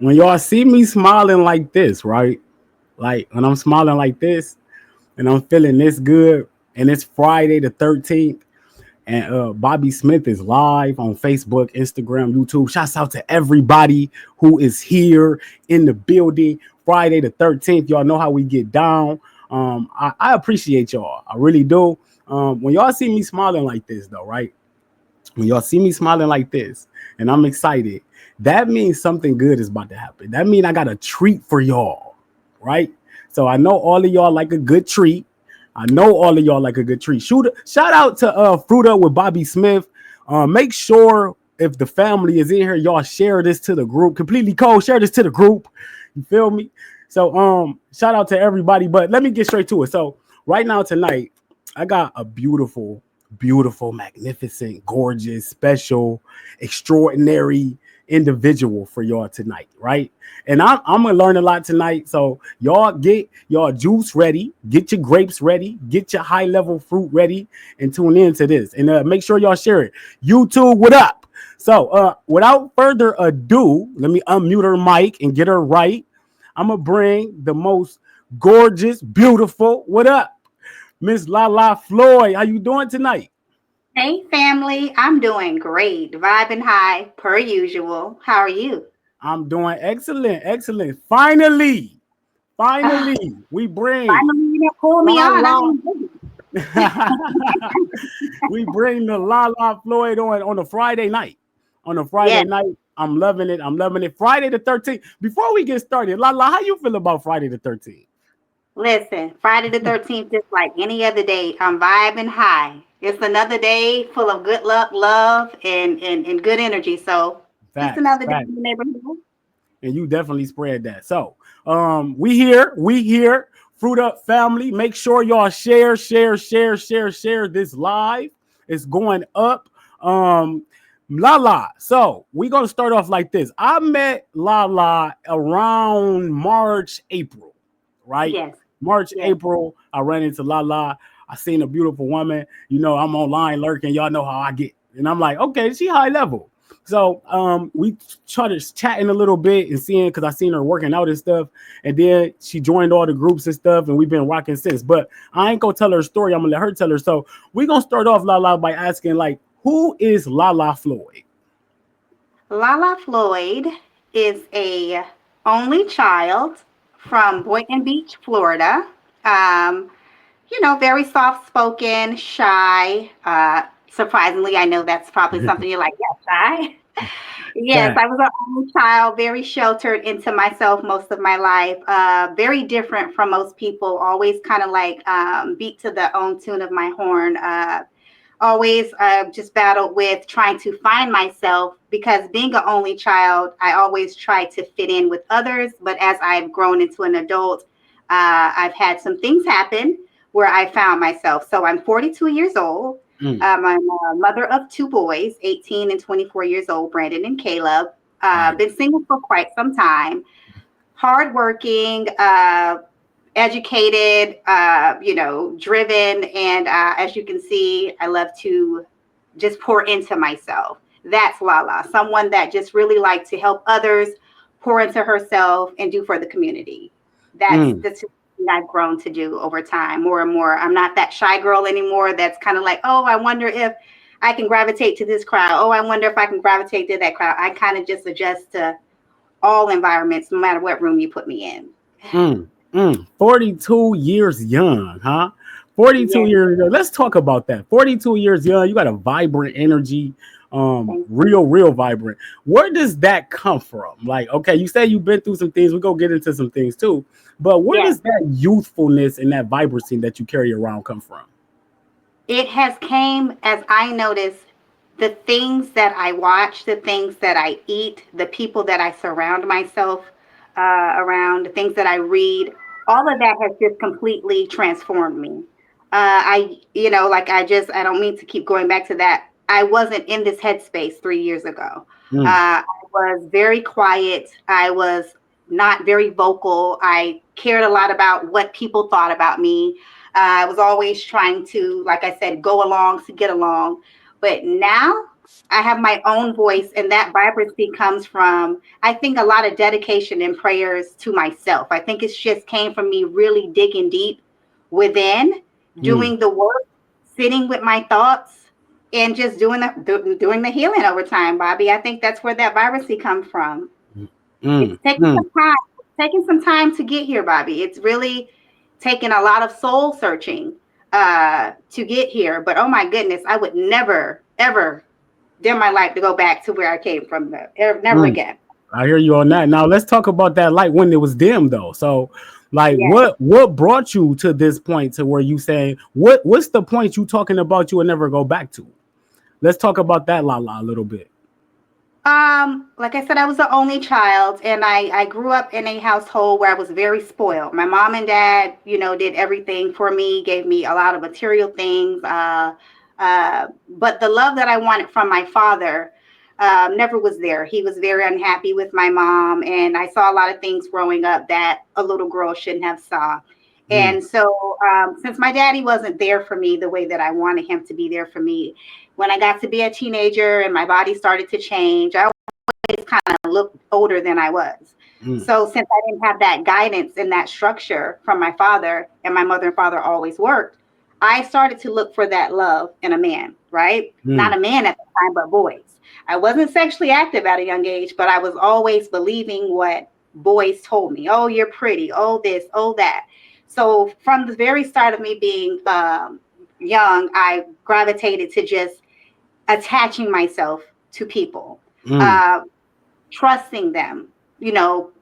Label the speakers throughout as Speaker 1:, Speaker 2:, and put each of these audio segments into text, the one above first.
Speaker 1: when y'all see me smiling like this, right? Like when I'm smiling like this and I'm feeling this good, and it's Friday the 13th, and Bobby Smith is live on Facebook, Instagram, YouTube. Shouts out to everybody who is here in the building. Friday the 13th. Y'all know how we get down. I appreciate y'all. I really do. When y'all see me smiling like this, though, right? When y'all see me smiling like this and I'm excited, that means something good is about to happen. That means I got a treat for y'all, right? So I know all of y'all like a good treat. I know all of y'all like a good treat. Shout out to Fruit Up with Bobby Smith. Make sure if the family is in here, y'all share this to the group. Completely cold, share this to the group. You feel me? So shout out to everybody. But let me get straight to it. So right now tonight, I got a beautiful, beautiful, magnificent, gorgeous, special, extraordinary individual for y'all tonight, right? And I'm gonna learn a lot tonight. So y'all get y'all juice ready, get your grapes ready, get your high level fruit ready, and tune in to this. And make sure y'all share it. YouTube, what up? So without further ado, let me unmute her mic and get her right. I'm gonna bring the most gorgeous, beautiful, what up, Miss LaLa Floyd. How you doing tonight?
Speaker 2: Hey family, I'm doing great. Vibing high per usual. How are you?
Speaker 1: I'm doing excellent, excellent. Finally,
Speaker 2: Ah,
Speaker 1: finally, we bring
Speaker 2: finally, you didn't pull me on. I've
Speaker 1: LaLa.
Speaker 2: been busy.
Speaker 1: We bring the LaLa Floyd on a Friday night. On a
Speaker 2: Yes,
Speaker 1: Friday night, I'm loving it. I'm loving it. Friday the 13th. Before we get started, LaLa, how you feel about Friday the 13th?
Speaker 2: listen, Friday the 13th, just like any other day, I'm vibing high. It's another day full of good luck, love, and good energy. So, just
Speaker 1: Facts,
Speaker 2: another day
Speaker 1: facts.
Speaker 2: in the neighborhood.
Speaker 1: And you definitely spread that. So, we here, Fruit Up family. Make sure y'all share this live. It's going up. LaLa. So we're gonna start off like this. I met LaLa around March, April, right?
Speaker 2: Yes,
Speaker 1: March,
Speaker 2: yes.
Speaker 1: April. I ran into LaLa. I seen a beautiful woman. You know, I'm online lurking. Y'all know how I get. And I'm like, okay, she high level. So we started chatting a little bit and seeing because I seen her working out and stuff. And then she joined all the groups and stuff, and we've been rocking since. But I ain't gonna tell her story. I'm gonna let her tell her. So we're gonna start off LaLa by asking, like, who is LaLa Floyd?
Speaker 2: LaLa Floyd is a only child from Boynton Beach, Florida. Um, very soft spoken, shy. Surprisingly, I know that's probably something you're like, yeah, shy. Yes,
Speaker 1: Fact.
Speaker 2: I was an only child, very sheltered into myself most of my life. Very different from most people, always kind of like beat to the own tune of my horn. Always just battled with trying to find myself because being an only child, I always try to fit in with others. But as I've grown into an adult, I've had some things happen where I found myself. So I'm 42 years old.
Speaker 1: Mm,
Speaker 2: I'm a mother of two boys, 18 and 24 years old, Brandon and Caleb.
Speaker 1: nice.
Speaker 2: Been single for quite some time, hardworking, educated, driven. And as you can see, I love to just pour into myself. That's LaLa, someone that just really likes to help others, pour into herself, and do for the community.
Speaker 1: Mm,
Speaker 2: That's what I've grown to do over time, more and more. I'm not that shy girl anymore. That's kind of like, oh, I wonder if I can gravitate to this crowd. Oh, I wonder if I can gravitate to that crowd. I kind of just adjust to all environments, no matter what room you put me in.
Speaker 1: 42 years young, huh? 42
Speaker 2: Yes,
Speaker 1: years young. Let's talk about that. 42 years young. You got a vibrant energy,
Speaker 2: thank
Speaker 1: real, real vibrant. Where does that come from? Like, okay, you say you've been through some things. We're going to get into some things too. But where
Speaker 2: yes.
Speaker 1: does that youthfulness and that vibrancy that you carry around come from?
Speaker 2: It has came as I notice the things that I watch, the things that I eat, the people that I surround myself around, the things that I read, all of that has just completely transformed me. I don't mean to keep going back to that. I wasn't in this headspace 3 years ago.
Speaker 1: Mm,
Speaker 2: I was very quiet. I was not very vocal. I cared a lot about what people thought about me. I was always trying to, like I said, go along to get along. But now I have my own voice, and that vibrancy comes from, I think, a lot of dedication and prayers to myself. I think it's just came from me really digging deep within,
Speaker 1: Mm,
Speaker 2: doing the work, sitting with my thoughts, and just doing the healing over time, Bobby. I think that's where that vibrancy comes from. It's
Speaker 1: mm,
Speaker 2: taking
Speaker 1: mm,
Speaker 2: some time, taking some time to get here, Bobby. It's really taken a lot of soul searching to get here. But oh my goodness, I would never, ever dim my light to go back to where I came from. Never
Speaker 1: mm.
Speaker 2: again.
Speaker 1: I hear you on that. Now let's talk about that light when it was dim though. So like
Speaker 2: Yes.
Speaker 1: what brought you to this point to where you saying what's the point you talking about you will never go back to? Let's talk about that LaLa a little bit.
Speaker 2: Like I said, I was the only child, and I grew up in a household where I was very spoiled. My mom and dad, did everything for me, gave me a lot of material things. But the love that I wanted from my father never was there. He was very unhappy with my mom, and I saw a lot of things growing up that a little girl shouldn't have saw.
Speaker 1: Mm,
Speaker 2: And so, since my daddy wasn't there for me the way that I wanted him to be there for me, when I got to be a teenager and my body started to change, I always kind of looked older than I was.
Speaker 1: mm,
Speaker 2: So since I didn't have that guidance and that structure from my father, and my mother and father always worked, I started to look for that love in a man, right? Not
Speaker 1: mm,
Speaker 2: a man at the time, but boys. I wasn't sexually active at a young age, but I was always believing what boys told me. Oh, you're pretty. Oh, this, oh, that. So from the very start of me being young, I gravitated to just attaching myself to people,
Speaker 1: mm,
Speaker 2: uh, trusting them,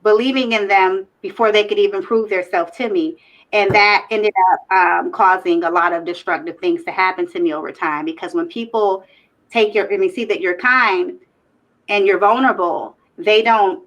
Speaker 2: believing in them before they could even prove themselves to me. And that ended up causing a lot of destructive things to happen to me over time. Because when people see that you're kind and you're vulnerable, they don't,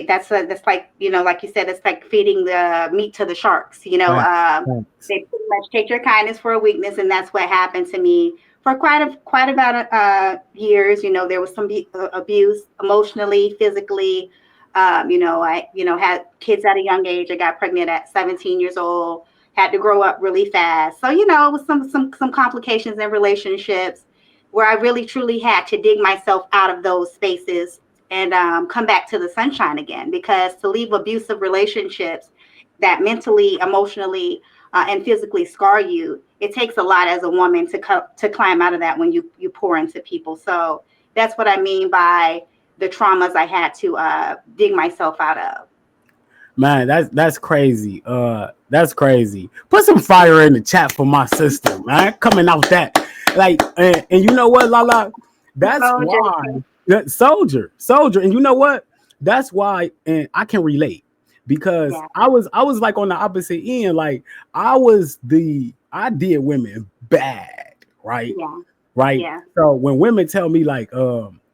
Speaker 2: that's like, like you said, it's like feeding the meat to the sharks,
Speaker 1: facts, facts.
Speaker 2: they pretty much take your kindness for a weakness. And that's what happened to me for quite about years. There was some abuse emotionally, physically. I, had kids at a young age. I got pregnant at 17 years old, had to grow up really fast. So, it was some complications in relationships where I really truly had to dig myself out of those spaces and come back to the sunshine again. Because to leave abusive relationships that mentally, emotionally, and physically scar you, it takes a lot as a woman to climb out of that when you pour into people. So that's what I mean by the traumas I had to dig myself out of.
Speaker 1: Man, that's crazy. That's crazy. Put some fire in the chat for my sister, man. Coming out that, like, and you know what, LaLa? That's
Speaker 2: So
Speaker 1: why
Speaker 2: just
Speaker 1: that soldier, and you know what? That's why, and I can relate because
Speaker 2: yeah,
Speaker 1: I was like on the opposite end. Like I did women bad, right?
Speaker 2: yeah,
Speaker 1: Right.
Speaker 2: yeah,
Speaker 1: So when women tell me like,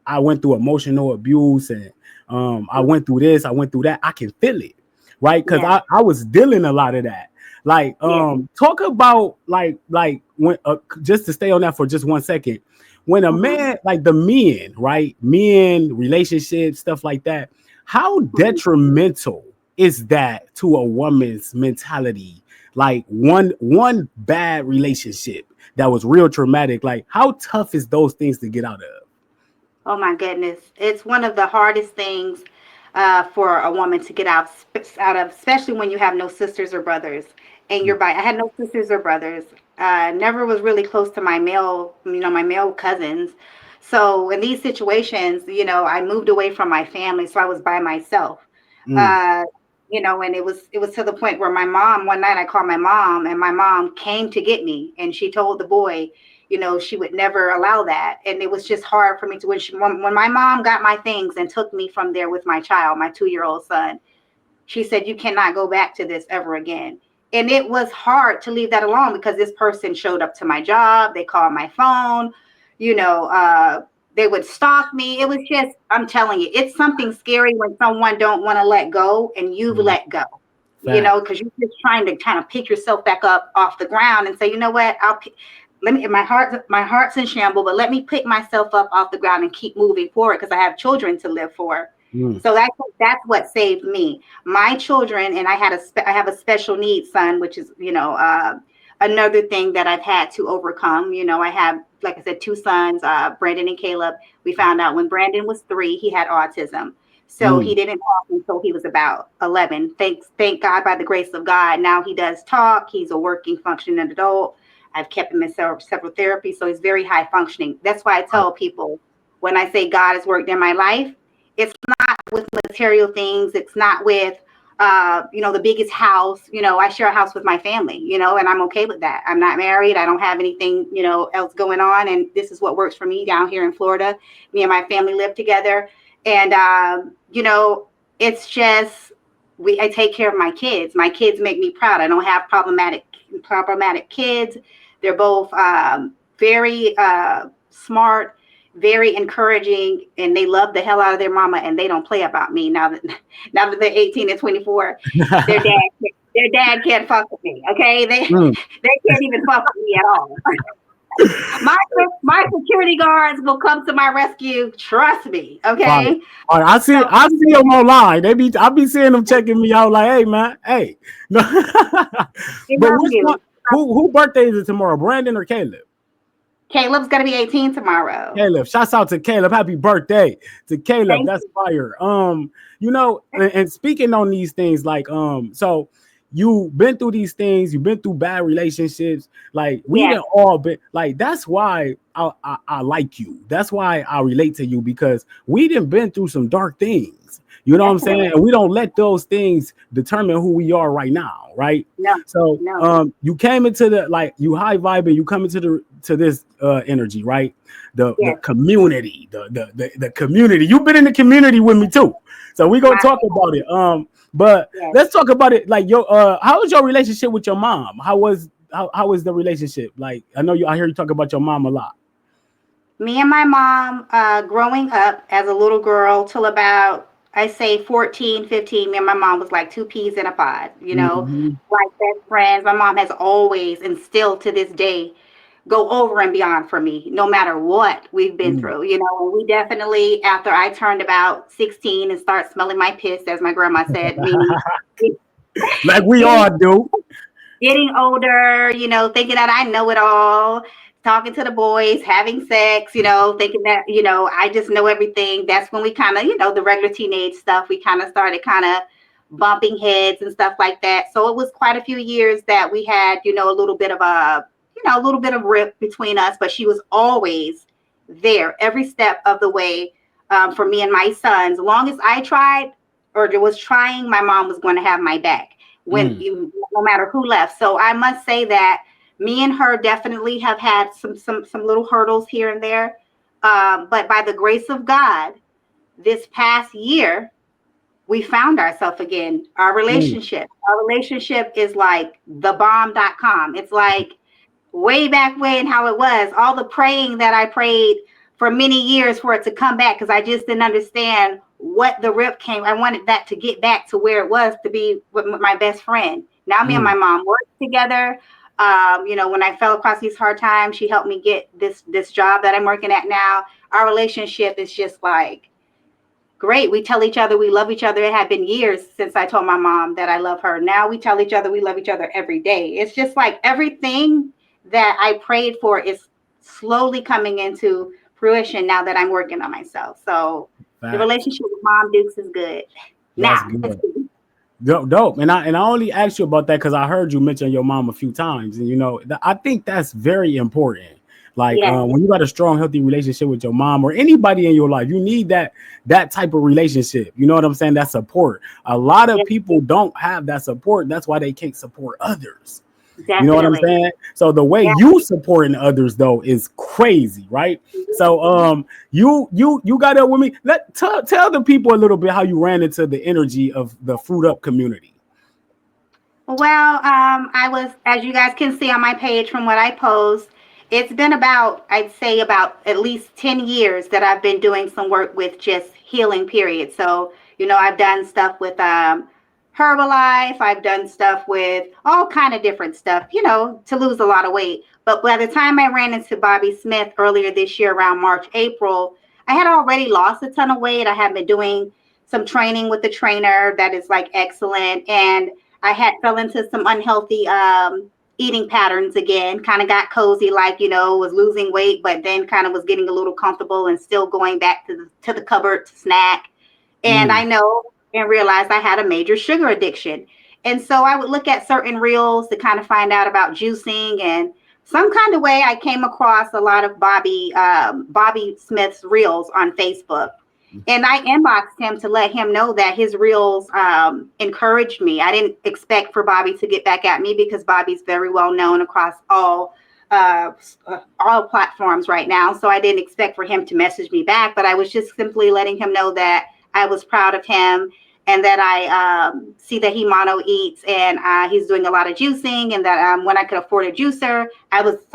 Speaker 1: I went through emotional abuse and I went through this, I went through that, I can feel it, right? Because
Speaker 2: yeah,
Speaker 1: I was dealing a lot of that. Like,
Speaker 2: yeah.
Speaker 1: talk about like when just to stay on that for just 1 second. When a
Speaker 2: Hmm.
Speaker 1: man, like the men, right? Men, relationships, stuff like that. How
Speaker 2: Hmm.
Speaker 1: detrimental is that to a woman's mentality? Like one bad relationship that was real traumatic. Like, how tough is those things to get out of?
Speaker 2: Oh my goodness, it's one of the hardest things for a woman to get out of, especially when you have no sisters or brothers. And you're by. I had no sisters or brothers. Never was really close to my male cousins. So in these situations, I moved away from my family, so I was by myself.
Speaker 1: Mm,
Speaker 2: Uh, and it was to the point where my mom, one night I called my mom, and my mom came to get me, and she told the boy, she would never allow that. And it was just hard for me to, when my mom got my things and took me from there with my child, my 2-year-old son, she said, you cannot go back to this ever again. And it was hard to leave that alone because this person showed up to my job. They called my phone, you know, uh, they would stalk me. It was just, I'm telling you, it's something scary when someone don't want to let go and you've
Speaker 1: mm,
Speaker 2: let go,
Speaker 1: fact.
Speaker 2: because you're just trying to kind of pick yourself back up off the ground and say, you know what, let me, my heart's in shambles, but let me pick myself up off the ground and keep moving forward because I have children to live for.
Speaker 1: Mm,
Speaker 2: So that's what saved me. My children, and I have a special needs son, which is another thing that I've had to overcome. I have, like I said, two sons, Brandon and Caleb. We found out when Brandon was 3, he had autism. So he
Speaker 1: Mm.
Speaker 2: didn't talk until he was about 11. Thank God, by the grace of God, now he does talk. He's a working, functioning adult. I've kept him in several therapies, so he's very high functioning. That's why I tell people, when I say God has worked in my life, it's not with material things. It's not with, the biggest house. I share a house with my family, and I'm okay with that. I'm not married. I don't have anything, else going on. And this is what works for me down here in Florida. Me and my family live together. And, it's just, I take care of my kids. My kids make me proud. I don't have problematic kids. They're both very smart, very encouraging, and they love the hell out of their mama, and they don't play about me now that they're 18 and 24. Their dad their dad can't fuck with me. Okay, they
Speaker 1: Mm.
Speaker 2: can't even fuck with me at all. My security guards will come to my rescue. Trust me.
Speaker 1: Right.
Speaker 2: Okay.
Speaker 1: All right.
Speaker 2: So
Speaker 1: I see them online. I be seeing them checking me out like, hey man, hey. No.
Speaker 2: they
Speaker 1: But
Speaker 2: love
Speaker 1: which one?
Speaker 2: you.
Speaker 1: Who birthday is it tomorrow? Brandon or Caleb?
Speaker 2: Caleb's gonna be 18 tomorrow.
Speaker 1: Caleb. Shouts out to Caleb. Happy birthday to Caleb.
Speaker 2: Thank
Speaker 1: That's
Speaker 2: you.
Speaker 1: fire. And speaking on these things, like, so you've been through these things, you've been through bad relationships. Like, we
Speaker 2: Yes.
Speaker 1: didn't all been like, that's why I like you. That's why I relate to you, because we didn't been through some dark things. You know what I'm saying?
Speaker 2: Definitely.
Speaker 1: And we don't let those things determine who we are right now, right?
Speaker 2: No.
Speaker 1: So
Speaker 2: No.
Speaker 1: you came into the, like, you high vibing, you come into this energy, right? The
Speaker 2: Yes.
Speaker 1: community, the community. You've been in the community with me too. So we gonna
Speaker 2: My
Speaker 1: talk about it. But
Speaker 2: yes.
Speaker 1: let's talk about it. Like, how was your relationship with your mom? How was the relationship? Like, I hear you talk about your mom a lot.
Speaker 2: Me and my mom, growing up as a little girl till about, I say 14, 15, me and my mom was like two peas in a pod,
Speaker 1: Hmm.
Speaker 2: like best friends. My mom has always, and still to this day, go over and beyond for me, no matter what we've been
Speaker 1: Mm.
Speaker 2: through. And we definitely, after I turned about 16 and start smelling my piss, as my grandma said, meaning
Speaker 1: Like we
Speaker 2: getting
Speaker 1: all do.
Speaker 2: getting older, thinking that I know it all, talking to the boys, having sex, thinking that, I just know everything. That's when we kind of, the regular teenage stuff, we kind of started kind of bumping heads and stuff like that. So it was quite a few years that we had, a little bit of rip between us, but she was always there every step of the way, for me and my sons. As long as I tried or was trying, my mom was going to have my back
Speaker 1: Mm.
Speaker 2: no matter who left. So I must say that me and her definitely have had some little hurdles here and there. But by the grace of God, this past year, we found ourselves again.
Speaker 1: Mm.
Speaker 2: Our relationship is like thebomb.com. It's like way back when, how it was, all the praying that I prayed for many years for it to come back, because I just didn't understand what the rip came. I wanted that to get back to where it was to be with my best friend. Now me and my
Speaker 1: Mm.
Speaker 2: mom work together. When I fell across these hard times, she helped me get this job that I'm working at now. Our relationship is just like great. We tell each other we love each other. It had been years since I told my mom that I love her. Now we tell each other we love each other every day. It's just like everything that I prayed for is slowly coming into fruition now that I'm working on myself. So the
Speaker 1: Facts.
Speaker 2: relationship with Mom Dukes is good.
Speaker 1: That's
Speaker 2: Now it's
Speaker 1: good.
Speaker 2: good.
Speaker 1: Dope. And I only asked you about that because I heard you mention your mom a few times, and I think that's very important. Like,
Speaker 2: Yes,
Speaker 1: when you got a strong, healthy relationship with your mom or anybody in your life, you need that type of relationship. You know what I'm saying? That support. A lot of
Speaker 2: yes,
Speaker 1: people don't have that support. That's why they can't support others. You know what I'm
Speaker 2: definitely.
Speaker 1: saying? So the way
Speaker 2: Yeah.
Speaker 1: you supporting others though is crazy, right? So you got up with me. Tell the people a little bit how you ran into the energy of the Fruit Up community.
Speaker 2: Well, I was, as you guys can see on my page from what I post, it's been about, I'd say about at least 10 years that I've been doing some work with just healing, period. So, I've done stuff with Herbalife. I've done stuff with all kind of different stuff, to lose a lot of weight. But by the time I ran into Bobby Smith earlier this year around March, April, I had already lost a ton of weight. I had been doing some training with the trainer that is like excellent. And I had fell into some unhealthy eating patterns again, kind of got cozy, like, was losing weight, but then kind of was getting a little comfortable and still going back to the cupboard to snack. And I
Speaker 1: Mm.
Speaker 2: know and realized I had a major sugar addiction. And so I would look at certain reels to kind of find out about juicing, and some kind of way I came across a lot of Bobby Smith's reels on Facebook. And I inboxed him to let him know that his reels encouraged me. I didn't expect for Bobby to get back at me because Bobby's very well known across uh, all platforms right now. So I didn't expect for him to message me back, but I was just simply letting him know that I was proud of him and that I see that he mono eats and he's doing a lot of juicing, and that when I could afford a juicer, I was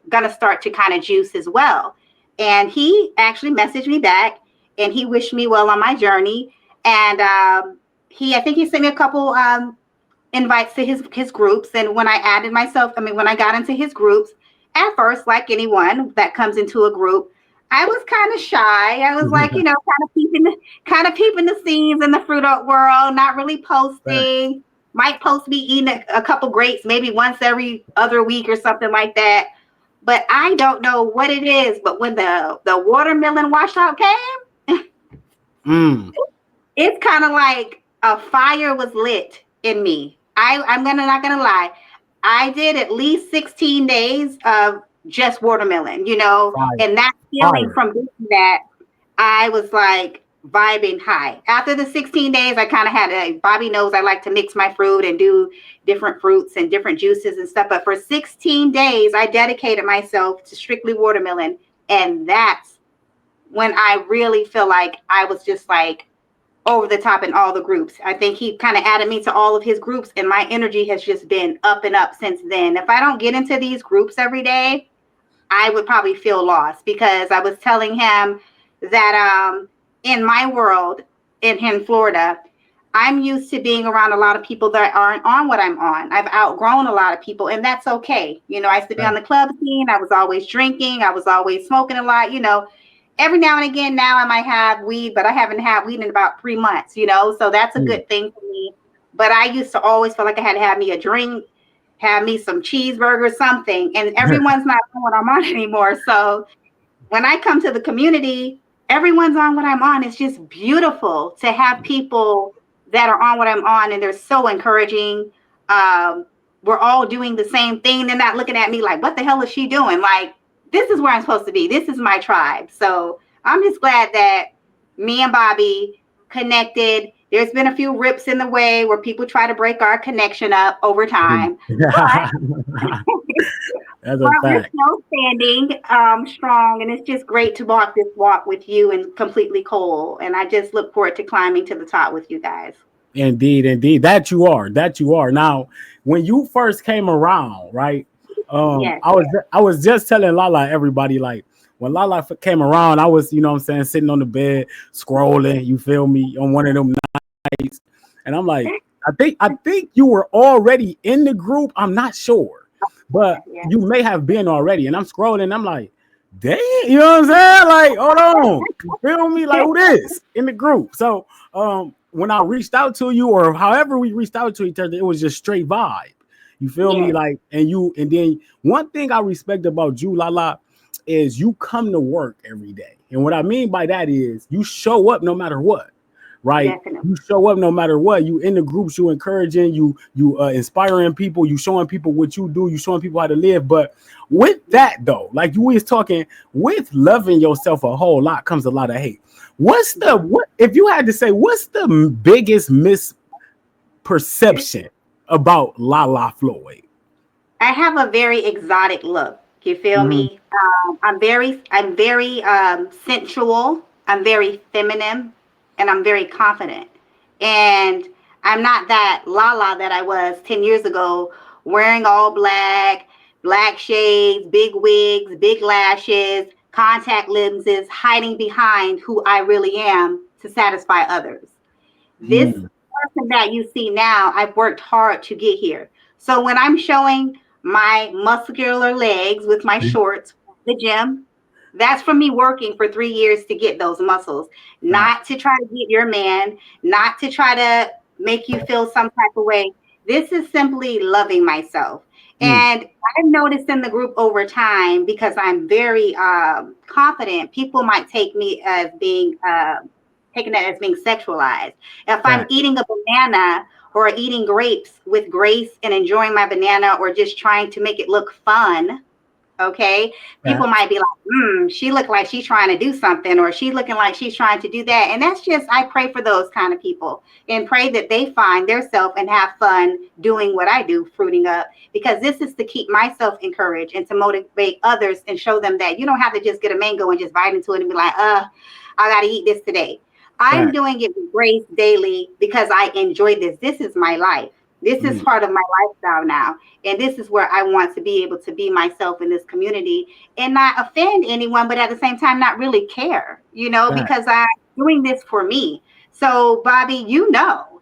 Speaker 2: gonna start to kind of juice as well. And he actually messaged me back and he wished me well on my journey. And I think he sent me a couple invites to his groups. And when when I got into his groups, at first, like anyone that comes into a group, I was kind of shy. I was like, kind of peeping the scenes in the fruit art world, not really
Speaker 1: Right.
Speaker 2: posting. Might post me eating a couple grapes, maybe once every other week or something like that. But I don't know what it is. But when the watermelon washout came,
Speaker 1: Mm.
Speaker 2: it's kind of like a fire was lit in me. I'm gonna not gonna lie. I did at least 16 days of just watermelon,
Speaker 1: Fire.
Speaker 2: and that feeling
Speaker 1: Fire.
Speaker 2: from doing that, I was like vibing high. After the 16 days, I kind of had Bobby knows I like to mix my fruit and do different fruits and different juices and stuff. But for 16 days, I dedicated myself to strictly watermelon. And that's when I really feel like I was just like over the top in all the groups. I think he kind of added me to all of his groups, and my energy has just been up and up since then. If I don't get into these groups every day, I would probably feel lost, because I was telling him that in my world in Florida, I'm used to being around a lot of people that aren't on what I'm on. I've outgrown a lot of people, and that's okay. I used to be on
Speaker 1: Right.
Speaker 2: the club scene. I was always drinking. I was always smoking a lot. Every now and again, now I might have weed, but I haven't had weed in about 3 months. So that's a
Speaker 1: Mm.
Speaker 2: good thing for me. But I used to always feel like I had to have me a drink, have me some cheeseburger, something, and everyone's not on what I'm on anymore. So when I come to the community, everyone's on what I'm on. It's just beautiful to have people that are on what I'm on, and they're so encouraging. Um, we're all doing the same thing. They're not looking at me like, what the hell is she doing? Like, this is where I'm supposed to be. This is my tribe. So I'm just glad that me and Bobby connected. There's been a few rips in the way where people try to break our connection up over time, but
Speaker 1: That's a
Speaker 2: but we're
Speaker 1: fact.
Speaker 2: still standing strong, and it's just great to walk this walk with you and completely whole. And I just look forward to climbing to the top with you guys.
Speaker 1: Indeed, indeed. That you are. That you are. Now, when you first came around, right?
Speaker 2: Yes.
Speaker 1: I was just telling LaLa everybody, like, when LaLa came around, I was, what I'm saying, sitting on the bed scrolling. You feel me, on one of them nights, and I'm like, I think you were already in the group. I'm not sure, but
Speaker 2: Yeah.
Speaker 1: you may have been already. And I'm scrolling. And I'm like, damn, you know what I'm saying? Like, hold on, you feel me? Like, who this in the group? So, when I reached out to you, or however we reached out to each other, it was just straight vibe. You feel me?
Speaker 2: Yes.
Speaker 1: Like, and then one thing I respect about you, LaLa, is you come to work every day. And what I mean by that is you show up no matter what, right?
Speaker 2: Definitely.
Speaker 1: You show up no matter what. You in the groups, you encouraging, you inspiring people, you showing people what you do, you showing people how to live. But with that though, like you was talking, with loving yourself a whole lot comes a lot of hate. What if you had to say what's the biggest misperception about LaLa Floyd?
Speaker 2: I have a very exotic look. You feel
Speaker 1: Mm-hmm.
Speaker 2: me? I'm very sensual. I'm very feminine, and I'm very confident. And I'm not that Lala that I was 10 years ago, wearing all black, black shades, big wigs, big lashes, contact lenses, hiding behind who I really am to satisfy others. This
Speaker 1: Mm-hmm.
Speaker 2: person that you see now, I've worked hard to get here. So when I'm showing my muscular legs with my shorts, the gym, that's from me working for 3 years to get those muscles, not to try to get your man, not to try to make you feel some type of way. This is simply loving myself.
Speaker 1: Mm.
Speaker 2: And I've noticed in the group over time, because I'm very confident, people might take me as being taking that as being sexualized. If I'm
Speaker 1: Fact.
Speaker 2: eating a banana or eating grapes with grace and enjoying my banana or just trying to make it look fun, okay, people
Speaker 1: Fact.
Speaker 2: might be like, she looked like she's trying to do something, or she looking like she's trying to do that. And that's just, I pray for those kind of people and pray that they find their self and have fun doing what I do, fruiting up, because this is to keep myself encouraged and to motivate others and show them that you don't have to just get a mango and just bite into it and be like, I got to eat this today. I'm
Speaker 1: Fact.
Speaker 2: doing it with grace daily because I enjoy this. This is my life. This is
Speaker 1: Mm.
Speaker 2: part of my lifestyle now. And this is where I want to be able to be myself in this community and not offend anyone, but at the same time, not really care,
Speaker 1: Fact.
Speaker 2: because I'm doing this for me. So, Bobby, people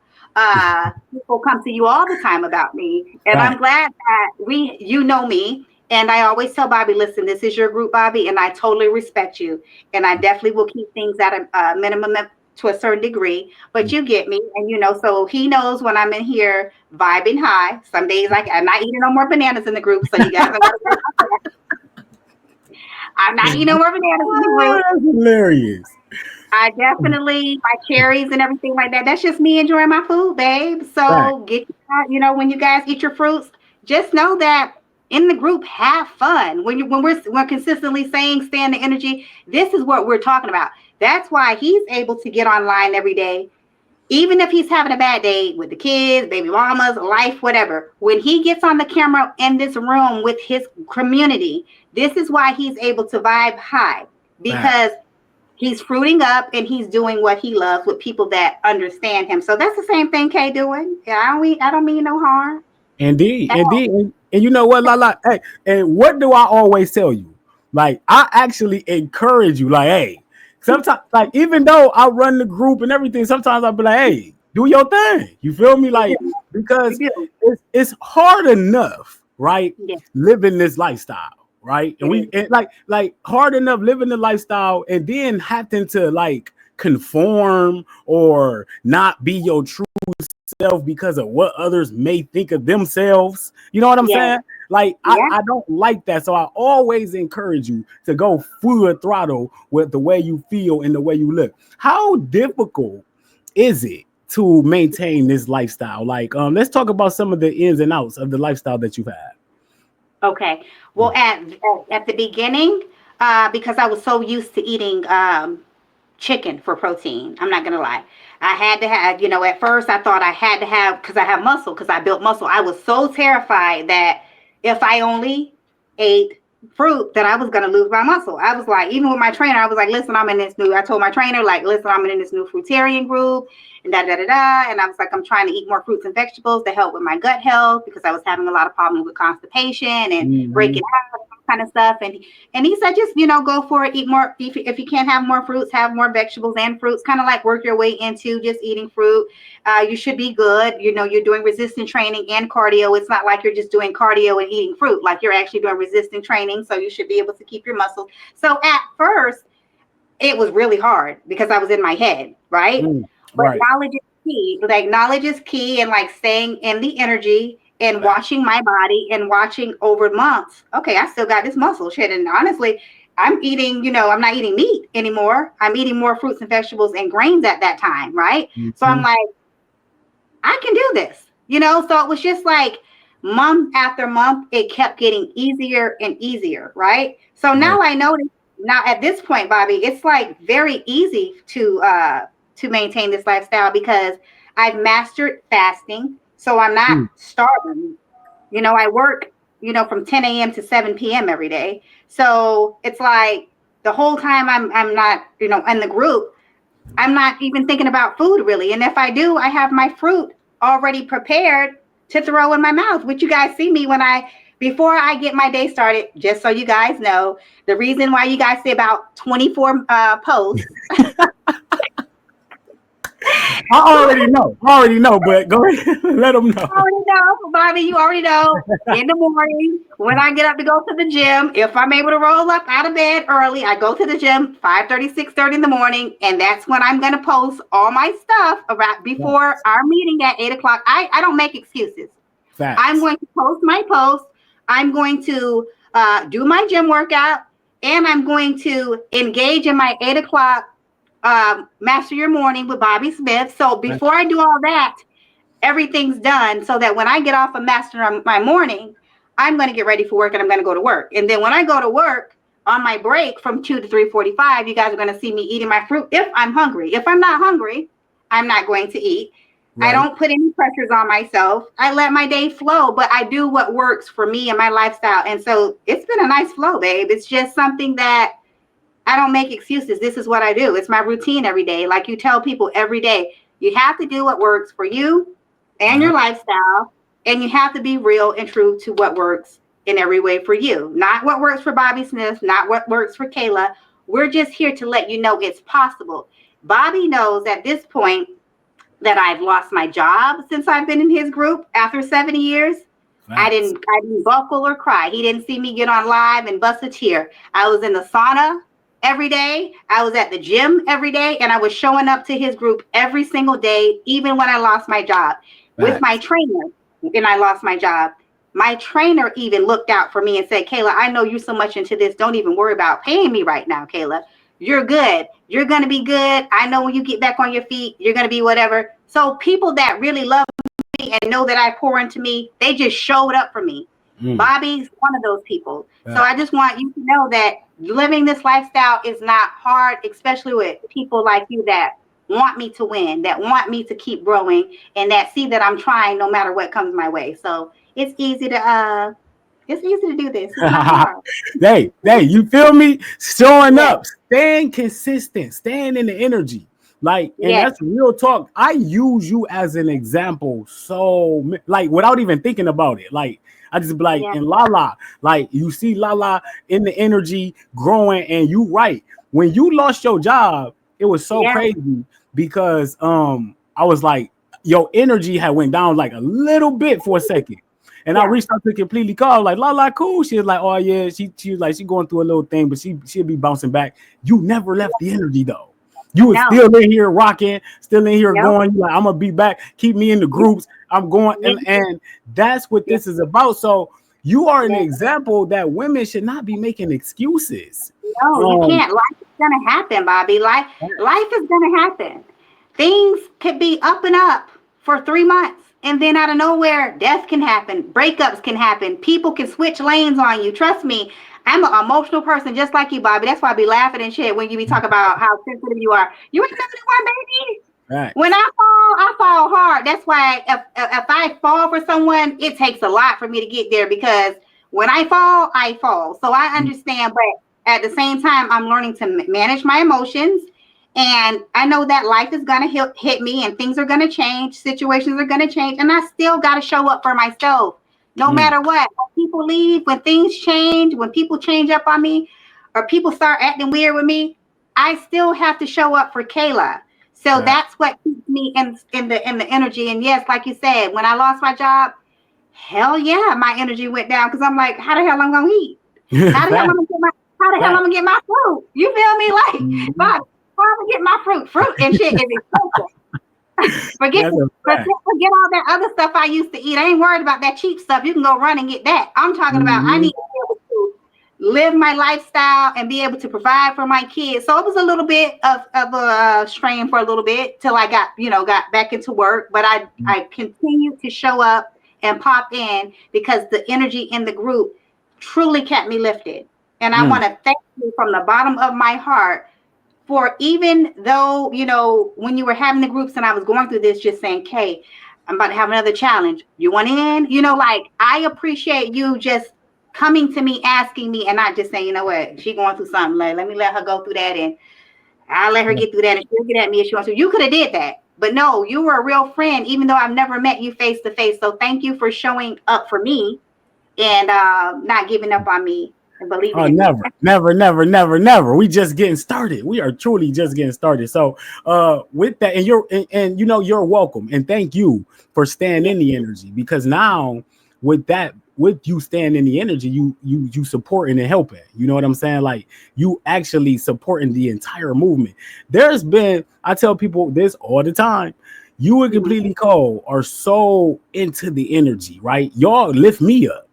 Speaker 2: come to you all the time about me. And I'm
Speaker 1: Fact.
Speaker 2: glad that you know me. And I always tell Bobby, listen, this is your group, Bobby, and I totally respect you. And I definitely will keep things at a minimum to a certain degree, but you get me. And, so he knows when I'm in here vibing high. Some days I'm not eating no more bananas in the group. So you guys don't gotta worry about that. I'm not eating no more bananas in the group.
Speaker 1: That's hilarious.
Speaker 2: I definitely my cherries and everything like that. That's just me enjoying my food, babe.
Speaker 1: Fact.
Speaker 2: So when you guys eat your fruits, just know that in the group, have fun. When we're consistently saying stay in the energy, this is what we're talking about. That's why he's able to get online every day, even if he's having a bad day with the kids, baby mamas, life, whatever. When he gets on the camera in this room with his community, this is why he's able to vibe high,
Speaker 1: Fact.
Speaker 2: because he's fruiting up and he's doing what he loves with people that understand him. So that's the same thing Kay doing. Yeah, I don't mean no harm
Speaker 1: Indeed,
Speaker 2: at all.
Speaker 1: indeed, and you know what, Lala? Hey, and what do I always tell you? Like, I actually encourage you. Like, hey, sometimes, like, even though I run the group and everything, sometimes I'll be like, hey, do your thing. You feel me?
Speaker 2: We
Speaker 1: Like,
Speaker 2: do. We
Speaker 1: because
Speaker 2: do.
Speaker 1: it's hard enough, right?
Speaker 2: Yes,
Speaker 1: Living this lifestyle, right? And
Speaker 2: it
Speaker 1: we
Speaker 2: is.
Speaker 1: and like hard enough living the lifestyle, and then having to like conform or not be your true self because of what others may think of themselves. You know what I'm
Speaker 2: Yes.
Speaker 1: saying? Like
Speaker 2: Yeah.
Speaker 1: I don't like that. So I always encourage you to go full throttle with the way you feel and the way you look. How difficult is it to maintain this lifestyle? Like, let's talk about some of the ins and outs of the lifestyle that you've had.
Speaker 2: Okay. Well, at the beginning, because I was so used to eating chicken for protein. I'm not gonna lie. I had to have, at first I thought I had to have, because I have muscle, because I built muscle. I was so terrified that if I only ate fruit, that I was gonna lose my muscle. I was like, even with my trainer, I was like, listen, I told my trainer, like, listen, I'm in this new fruitarian group and da da da da. And I was like, I'm trying to eat more fruits and vegetables to help with my gut health because I was having a lot of problems with constipation and breaking
Speaker 1: Mhm.
Speaker 2: out and kind of stuff. And he said, just, go for it, eat more. If you can't have more fruits, have more vegetables and fruits, kind of like work your way into just eating fruit. You should be good. You're doing resistance training and cardio. It's not like you're just doing cardio and eating fruit, like you're actually doing resistance training. So you should be able to keep your muscles. So at first, it was really hard because I was in my head, right?
Speaker 1: Mm.
Speaker 2: But
Speaker 1: Right.
Speaker 2: knowledge is key. Like knowledge is key, and like staying in the energy and
Speaker 1: Fact.
Speaker 2: watching my body and watching over months. Okay, I still got this muscle shit. And honestly, I'm eating, I'm not eating meat anymore. I'm eating more fruits and vegetables and grains at that time, right? So I'm
Speaker 1: Mhm.
Speaker 2: like, I can do this, So it was just like month after month, it kept getting easier and easier, right? So
Speaker 1: Right.
Speaker 2: now I notice now at this point, Bobby, it's like very easy to maintain this lifestyle because I've mastered fasting. So I'm not
Speaker 1: Mm.
Speaker 2: starving. I work, from 10 a.m. to 7 p.m. every day. So it's like the whole time I'm not, in the group, I'm not even thinking about food really. And if I do, I have my fruit already prepared to throw in my mouth, which you guys see me before I get my day started, just so you guys know, the reason why you guys see about 24 posts.
Speaker 1: I already know, but go ahead. Let them know.
Speaker 2: Already know, Bobby, you already know. In the morning, when I get up to go to the gym, if I'm able to roll up out of bed early, I go to the gym 5:30, 6:30 in the morning, and that's when I'm gonna post all my stuff around before
Speaker 1: Facts.
Speaker 2: our meeting at 8 o'clock. I don't make excuses. I'm
Speaker 1: Facts.
Speaker 2: going to post my post I'm going to do my gym workout, and I'm going to engage in my 8 o'clock Master Your Morning with Bobby Smith. So before I do all that, everything's done so that when I get off of Master my Morning, I'm going to get ready for work and I'm going to go to work. And then when I go to work on my break from 2 to 3:45, you guys are going to see me eating my fruit if I'm hungry. If I'm not hungry, I'm not going to eat. Right. I don't put any pressures on myself. I let my day flow, but I do what works for me and my lifestyle. And so it's been a nice flow, babe. It's just something that I don't make excuses. This is what I do. It's my routine every day. Like you tell people every day, you have to do what works for you and your lifestyle, and you have to be real and true to what works in every way for you. Not what works for Bobby Smith, not what works for Kayla. We're just here to let you know it's possible. Bobby knows at this point that I've lost my job since I've been in his group after 70 years. Nice. I didn't buckle or cry. He didn't see me get on live and bust a tear. I was in the sauna every day. I was at the gym every day, and I was showing up to his group every single day, even when I lost my job. Nice. With my trainer, and I lost my job. My trainer even looked out for me and said, Kayla, I know you're so much into this. Don't even worry about paying me right now, Kayla. You're good. You're going to be good. I know when you get back on your feet, you're going to be whatever. So people that really love me and know that I pour into me, they just showed up for me. Bobby's one of those people. Yeah. So I just want you to know that living this lifestyle is not hard, especially with people like you that want me to win, that want me to keep growing, and that see that I'm trying no matter what comes my way. So it's easy to do this. It's not hard.
Speaker 1: hey, you feel me? Showing up, staying consistent, staying in the energy. Like, and that's real talk. I use you as an example. So like without even thinking about it, like I just be like, and LaLa, like you see LaLa in the energy growing, and you right. When you lost your job, it was so crazy because I was like, your energy had went down like a little bit for a second. And I reached out to completely call like LaLa cool. She was like, oh yeah, she was like, she going through a little thing, but she'll be bouncing back. You never left the energy though. You was still in here rocking, still in here going. You like, I'm gonna be back. Keep me in the groups. I'm going, and that's what this is about. So you are an example that women should not be making excuses.
Speaker 2: No, you can't. Life is gonna happen, Bobby. Life is gonna happen. Things could be up and up for 3 months, and then out of nowhere, death can happen. Breakups can happen. People can switch lanes on you. Trust me. I'm an emotional person just like you, Bobby. That's why I be laughing and shit when you be talking about how sensitive you are. You ain't nothing one, baby. Right. When I fall hard. That's why if I fall for someone, it takes a lot for me to get there, because when I fall. So I understand, but at the same time, I'm learning to manage my emotions. And I know that life is going to hit me, and things are going to change. Situations are going to change. And I still got to show up for myself. No matter what. When people leave, when things change, when people change up on me, or people start acting weird with me, I still have to show up for Kayla. So that's what keeps me in the energy. And yes, like you said, when I lost my job, hell yeah, my energy went down, because I'm like, how the hell I'm gonna eat? How the hell I'm gonna get my fruit? You feel me? Like, Bob, how am I gonna get my fruit? Fruit and shit is expensive. Forget all that other stuff I used to eat. I ain't worried about that cheap stuff. You can go run and get that. I'm talking about I need to be able to live my lifestyle and be able to provide for my kids. So it was a little bit of a strain for a little bit till I got back into work. But I continued to show up and pop in, because the energy in the group truly kept me lifted. And I want to thank you from the bottom of my heart for, even though, when you were having the groups and I was going through this, just saying, Kay, I'm about to have another challenge. You want in? Like, I appreciate you just coming to me, asking me, and not just saying, you know what, she going through something. Like, let me let her go through that, and I'll let her get through that, and she'll get at me if she wants to. You could have did that. But no, you were a real friend, even though I've never met you face to face. So thank you for showing up for me and not giving up on me.
Speaker 1: Never. We just getting started. We are truly just getting started. So with that, and you're welcome, and thank you for staying in the energy, because now with you staying in the energy, you supporting and helping. You know what I'm saying? Like, you actually supporting the entire movement. I tell people this all the time. You and Completely Cold are so into the energy, right? Y'all lift me up.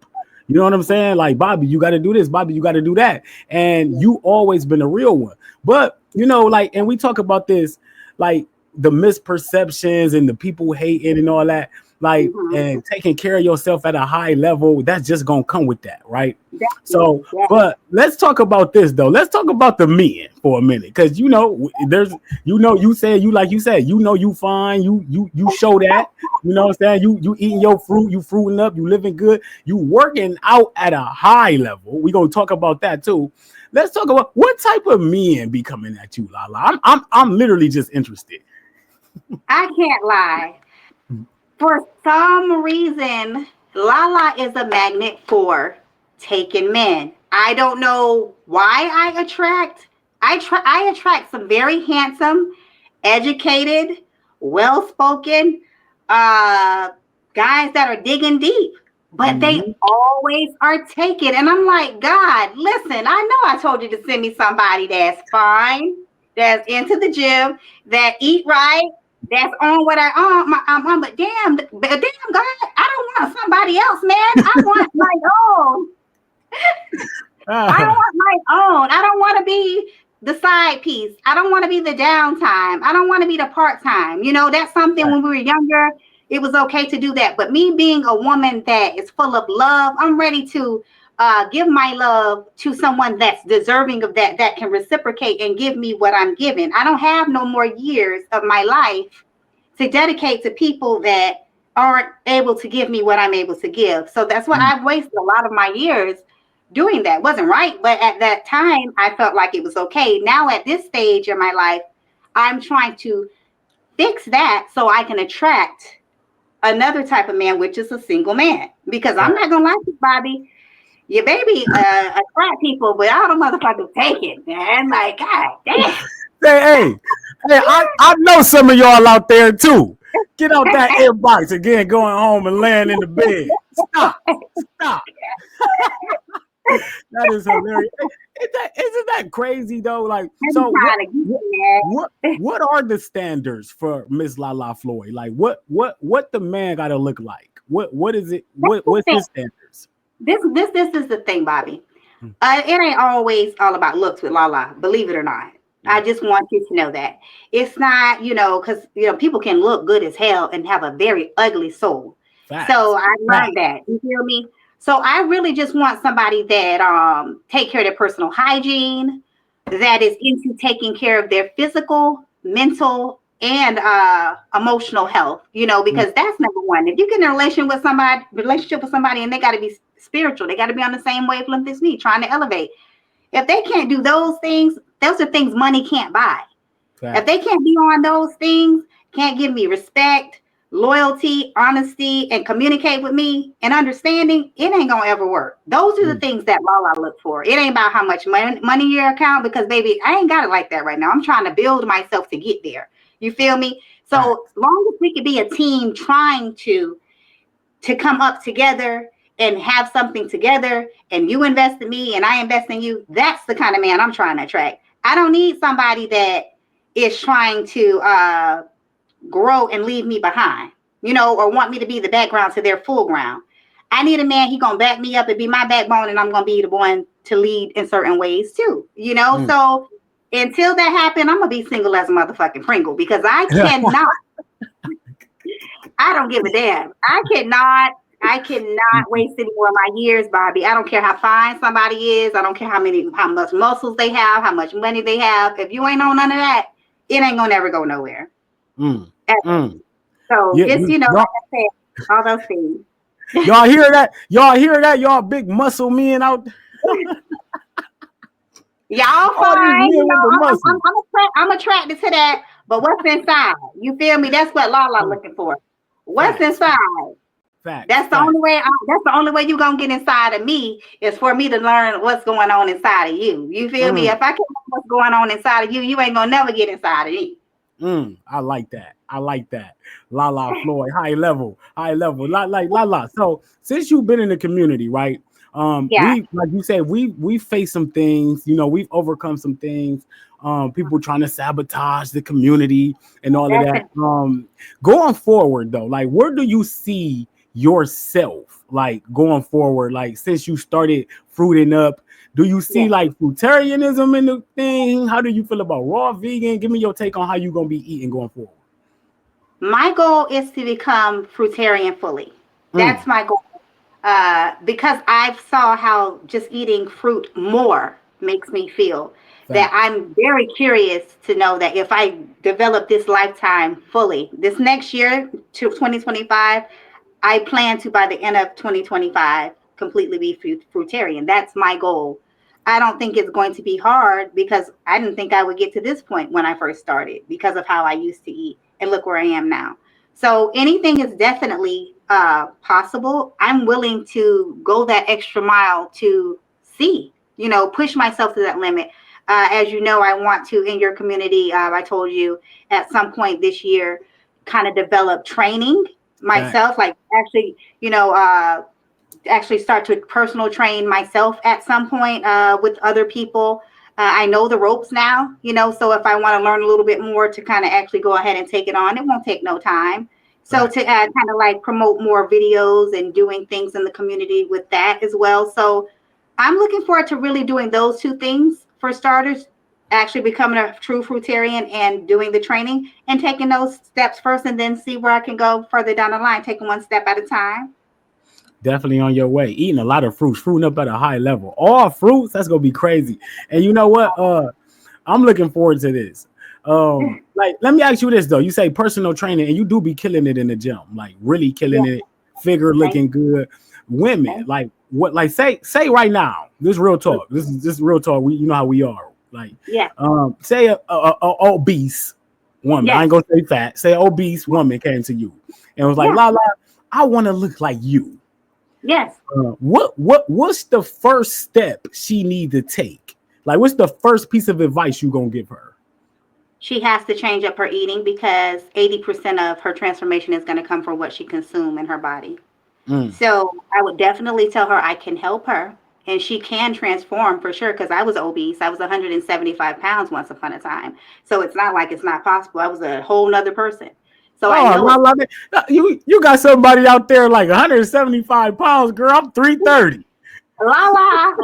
Speaker 1: You know what I'm saying? Like, Bobby, you got to do this. Bobby, you got to do that. And you always been a real one. But, like, and we talk about this, like the misperceptions and the people hating and all that, like,
Speaker 2: Mm-hmm.
Speaker 1: and taking care of yourself at a high level, that's just going to come with that, right?
Speaker 2: Definitely.
Speaker 1: So,
Speaker 2: Yeah.
Speaker 1: but let's talk about this though. Let's talk about the men for a minute, because there's you said you said you fine, you show that, what I'm saying, you eating your fruit, you fruiting up, you living good, you working out at a high level. We gonna talk about that too. Let's talk about what type of men be coming at you, LaLa. I'm literally just interested.
Speaker 2: I can't lie. For some reason, Lala is a magnet for taken men. I don't know why I attract some very handsome, educated, well-spoken uh guys that are digging deep. But they
Speaker 1: Mm-hmm.
Speaker 2: always are taken. And I'm like, God, listen, I know I told you to send me somebody that's fine, that's into the gym, that eat right, that's on what I'm on, but damn, God, I don't want somebody else, man. I want my own. I
Speaker 1: Ah,
Speaker 2: want my own. I don't want to be the side piece. I don't want to be the downtime. I don't want to be the part time. That's something
Speaker 1: right.
Speaker 2: when we were younger, it was okay to do that. But me being a woman that is full of love, I'm ready to give my love to someone that's deserving of that can reciprocate and give me what I'm giving. I don't have no more years of my life to dedicate to people that aren't able to give me what I'm able to give. So that's why
Speaker 1: Mm,
Speaker 2: I've wasted a lot of my years doing that. Wasn't right, but at that time I felt like it was okay. Now at this stage in my life, I'm trying to fix that so I can attract another type of man, which is a single man. Because I'm
Speaker 1: right.
Speaker 2: not gonna lie to you, Bobby. Your baby attract people, but all the motherfuckers take it, man. Like, God damn.
Speaker 1: Hey, I know some of y'all out there too. Get out that inbox again, going home and laying in the bed. Stop. That is hilarious. Isn't that crazy though? Like,
Speaker 2: I'm
Speaker 1: so
Speaker 2: trying to get that.
Speaker 1: what are the standards for Miss LaLa Floyd? Like, what the man got to look like? What is it?
Speaker 2: That's the
Speaker 1: What's
Speaker 2: thing.
Speaker 1: his standards?
Speaker 2: This is the thing, Bobby. It ain't always all about looks with Lala, believe it or not. I
Speaker 1: Mm,
Speaker 2: just want you to know that it's not, because people can look good as hell and have a very ugly soul. So
Speaker 1: facts.
Speaker 2: I
Speaker 1: Facts.
Speaker 2: learned that. You feel me? So I really just want somebody that take care of their personal hygiene, that is into taking care of their physical, mental, and emotional health.
Speaker 1: Mm,
Speaker 2: Because that's number one. If you get in a relationship with somebody, and they got to be spiritual, they got to be on the same wavelength as me, trying to elevate. If they can't do those things, those are things money can't buy. If they
Speaker 1: facts.
Speaker 2: can't be on those things, can't give me respect, loyalty, honesty, and communicate with me and understanding, it ain't gonna ever work. Those are the
Speaker 1: Mm,
Speaker 2: things that I look for. It ain't about how much money in your account, because baby, I ain't got it like that right now. I'm trying to build myself to get there. You feel me? So
Speaker 1: facts.
Speaker 2: long as we could be a team trying to come up together and have something together, and you invest in me and I invest in you, that's the kind of man I'm trying to attract. I don't need somebody that is trying to grow and leave me behind, or want me to be the background to their full ground. I need a man, he gonna back me up and be my backbone, and I'm gonna be the one to lead in certain ways too.
Speaker 1: Mm.
Speaker 2: So until that happen, I'm gonna be single as a motherfucking Pringle, because I don't give a damn. I cannot waste any more of my years, Bobby. I don't care how fine somebody is. I don't care how much muscles they have, how much money they have. If you ain't on none of that, it ain't gonna never go nowhere.
Speaker 1: Mm,
Speaker 2: Ever.
Speaker 1: mm.
Speaker 2: So
Speaker 1: Yeah,
Speaker 2: just,
Speaker 1: y'all,
Speaker 2: like I said, all those things.
Speaker 1: y'all hear that? Y'all hear that? Y'all big muscle men out there.
Speaker 2: Y'all
Speaker 1: All these
Speaker 2: fine,
Speaker 1: men with the muscles.
Speaker 2: I'm attracted to that. But what's inside? You feel me? That's what Lala
Speaker 1: Mm,
Speaker 2: looking for. What's
Speaker 1: facts.
Speaker 2: inside?
Speaker 1: Facts.
Speaker 2: That's the
Speaker 1: Facts.
Speaker 2: only way. That's the only way you gonna get inside of me, is for me to learn what's going on inside of you. You feel me?
Speaker 1: Mm,
Speaker 2: If I can't know what's going on inside of you, you ain't gonna never get inside of me.
Speaker 1: I like that. I like that. LaLa Floyd, high level, high level. Like LaLa. So since you've been in the community, right?
Speaker 2: Yeah,
Speaker 1: We, like you said, we faced some things. We've overcome some things. People trying to sabotage the community and all of that.
Speaker 2: definitely.
Speaker 1: Going forward though, like, where do you see yourself? like going forward? Like since you started fruiting up, do you see like fruitarianism in the thing? How do you feel about raw vegan? Give me your take on how you're gonna be eating going forward.
Speaker 2: My goal is to become fruitarian fully. That's my goal. Because I saw how just eating fruit more makes me feel that I'm very curious to know that if I develop this lifetime fully, this next year to 2025, I plan to by the end of 2025 completely be fruitarian. That's my goal. I don't think it's going to be hard because I didn't think I would get to this point when I first started because of how I used to eat. And look where I am now. So anything is definitely possible. I'm willing to go that extra mile to see, push myself to that limit. As you know, I want to, in your community, I told you at some point this year, kind of develop training myself, like actually, actually start to personal train myself at some point with other people. I know the ropes now, so if I want to learn a little bit more to kind of actually go ahead and take it on, it won't take no time. So to kind of like promote more videos and doing things in the community with that as well. So I'm looking forward to really doing those two things for starters, actually becoming a true fruitarian and doing the training and taking those steps first and then see where I can go further down the line, taking one step at a time.
Speaker 1: Definitely on your way. Eating a lot of fruits, fruiting up at a high level. All fruits, that's gonna be crazy. And you know what? I'm looking forward to this. Like, let me ask you this though. You say personal training, and you do be killing it in the gym, like really killing it, figure looking good. Women, like what? Like say right now, this real talk. This is real talk. You know how we are. Like, say a obese woman. I ain't gonna say fat. Say obese woman came to you and was like, LaLa, I want to look like you.
Speaker 2: Yes.
Speaker 1: What's the first step she need to take? Like, what's the first piece of advice you gonna give her?
Speaker 2: She has to change up her eating because 80% of her transformation is going to come from what she consumes in her body. So I would definitely tell her I can help her and she can transform for sure. Because I was obese. I was 175 pounds once upon a time. So it's not like it's not possible. I was a whole nother person. So I know
Speaker 1: love it. You got somebody out there like 175 pounds, girl. I'm 330.
Speaker 2: LaLa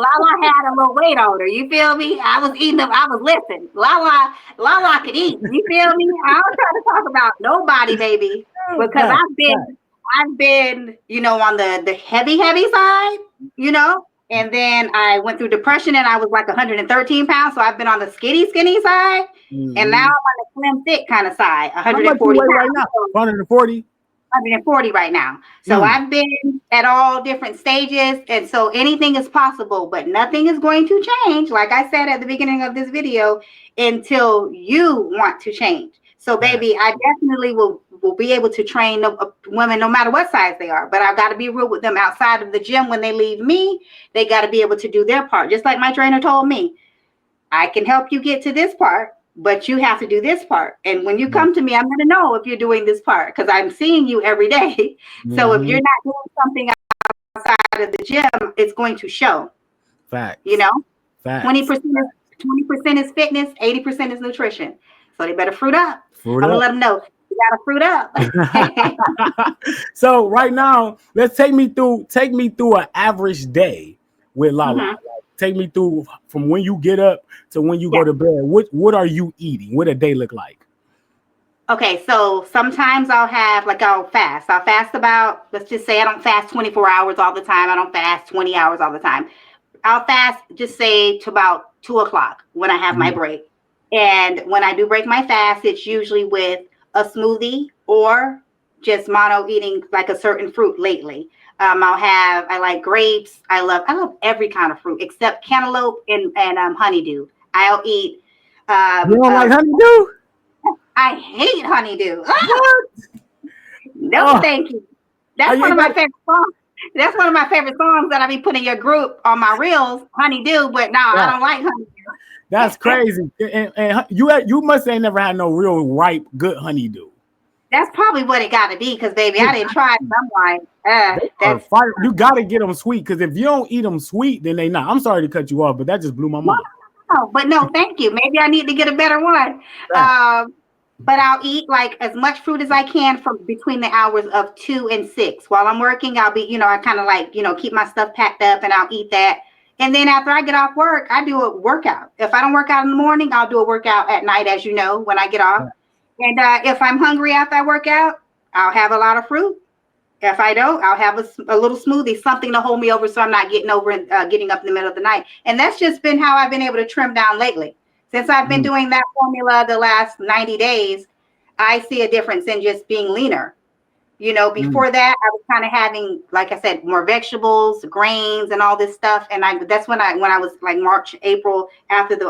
Speaker 2: had a little weight on her. You feel me? I was eating them. I was listening. LaLa could eat. You feel me? I don't try to talk about nobody, baby, because I've been, on the heavy side, and then I went through depression and I was like 113 pounds. So I've been on the skinny side, and now I'm on the slim thick kind of side, 140 pounds.
Speaker 1: Right now? 140.
Speaker 2: 140 right now. So I've been at all different stages. And so anything is possible, but nothing is going to change, like I said at the beginning of this video, until you want to change. So baby, I definitely will be able to train women no matter what size they are. But I've got to be real with them outside of the gym. When they leave me, they got to be able to do their part. Just like my trainer told me, I can help you get to this part, but you have to do this part. And when you come to me, I'm going to know if you're doing this part because I'm seeing you every day. So if you're not doing something outside of the gym, it's going to show.
Speaker 1: Facts.
Speaker 2: 20% is fitness, 80% is nutrition. So they better fruit up. I'm going to let them know. You got to fruit up.
Speaker 1: So right now, let's take me through an average day with LaLa. Take me through from when you get up to when you go to bed. What are you eating? What a day look like?
Speaker 2: Okay, so sometimes I'll fast. I'll fast about, let's just say I don't fast 24 hours all the time. I don't fast 20 hours all the time. I'll fast, just say to about 2 o'clock when I have my break. And when I do break my fast, it's usually with a smoothie or just mono eating like a certain fruit lately. I like grapes. I love every kind of fruit except cantaloupe and honeydew. I'll eat.
Speaker 1: You don't like honeydew?
Speaker 2: I hate honeydew. No, thank you. That's one of my favorite songs. That's one of my favorite songs that I be putting in your group on my reels, honeydew. But no, I don't like honeydew.
Speaker 1: That's crazy. And you must ain't never had no real ripe, good honeydew.
Speaker 2: That's probably what it got to be, because baby, I didn't try them. I'm like,
Speaker 1: you got to get them sweet, because if you don't eat them sweet, then they not. I'm sorry to cut you off, but that just blew my mind.
Speaker 2: No, but no, thank you. Maybe I need to get a better one. but I'll eat like as much fruit as I can from between the hours of 2 and 6. While I'm working, I'll be, I kind of like, keep my stuff packed up and I'll eat that. And then after I get off work, I do a workout. If I don't work out in the morning, I'll do a workout at night, as you know, when I get off. And if I'm hungry after I work out, I'll have a lot of fruit. If I don't, I'll have a little smoothie, something to hold me over so I'm not getting over and getting up in the middle of the night. And that's just been how I've been able to trim down lately. Since I've been
Speaker 1: Mm,
Speaker 2: doing that formula the last 90 days, I see a difference in just being leaner.
Speaker 1: mm.
Speaker 2: Before that, I was kind of having, like I said, more vegetables, grains, and all this stuff. And that's when I was like March, April, after the